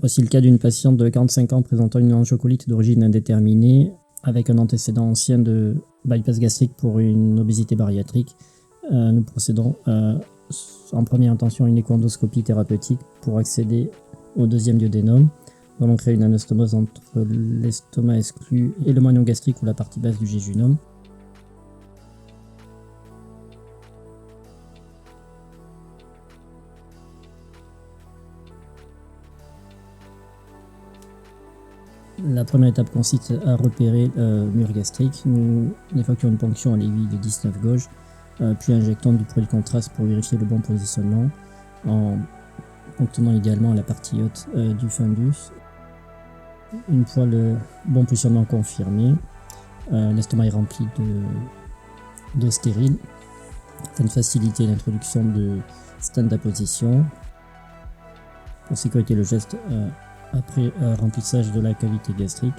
Voici le cas d'une patiente de 45 ans présentant une angiocolite d'origine indéterminée avec un antécédent ancien de bypass gastrique pour une obésité bariatrique. Nous procédons en première intention à une échoendoscopie thérapeutique pour accéder au deuxième duodénum. Nous allons créer une anastomose entre l'estomac exclu et le moignon gastrique ou la partie basse du jéjunum. La première étape consiste à repérer le mur gastrique. Nous effectuons une ponction à l'aiguille de 19 gauche, puis injectons du produit de contraste pour vérifier le bon positionnement, en ponctionnant idéalement la partie haute du fundus. Une fois le bon positionnement confirmé, l'estomac est rempli d'eau stérile afin de faciliter l'introduction de stents d'apposition. Pour sécuriter le geste, après remplissage de la cavité gastrique,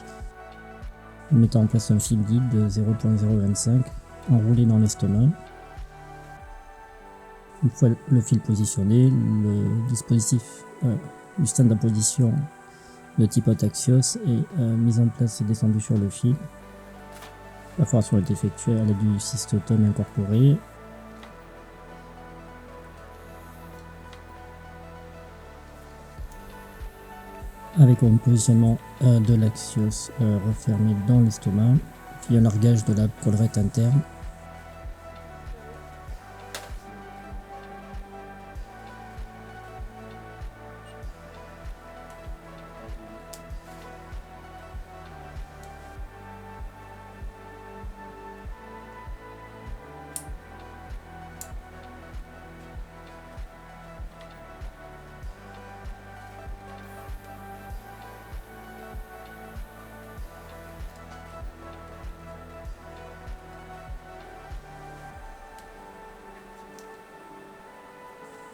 nous mettons en place un fil guide de 0.025 enroulé dans l'estomac. Une fois le fil positionné, le dispositif du stent d'apposition de type Axios est mis en place et descendu sur le fil. La perforation est effectuée à l'aide du cystotome incorporé. Avec un positionnement de l'Axios refermé dans l'estomac, puis un largage de la collerette interne.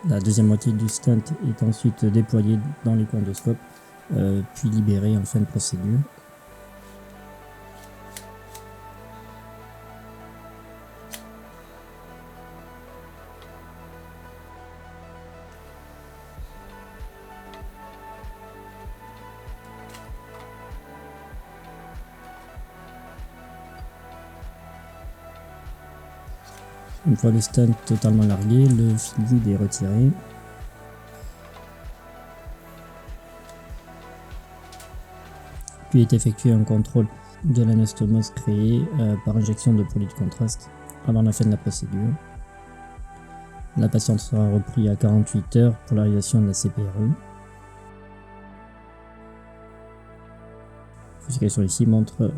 La deuxième moitié du stent est ensuite déployée dans l'échoendoscope, puis libérée en fin de procédure. Une fois le stent totalement largué, le fil guide est retiré. Puis est effectué un contrôle de l'anastomose créée par injection de produit de contraste avant la fin de la procédure. La patiente sera reprise à 48 heures pour la réalisation de la CPRE. La classification ici montre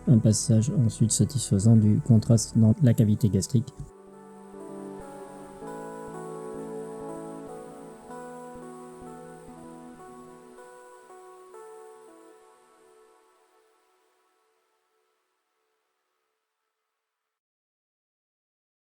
un passage ensuite satisfaisant du contraste dans la cavité gastrique.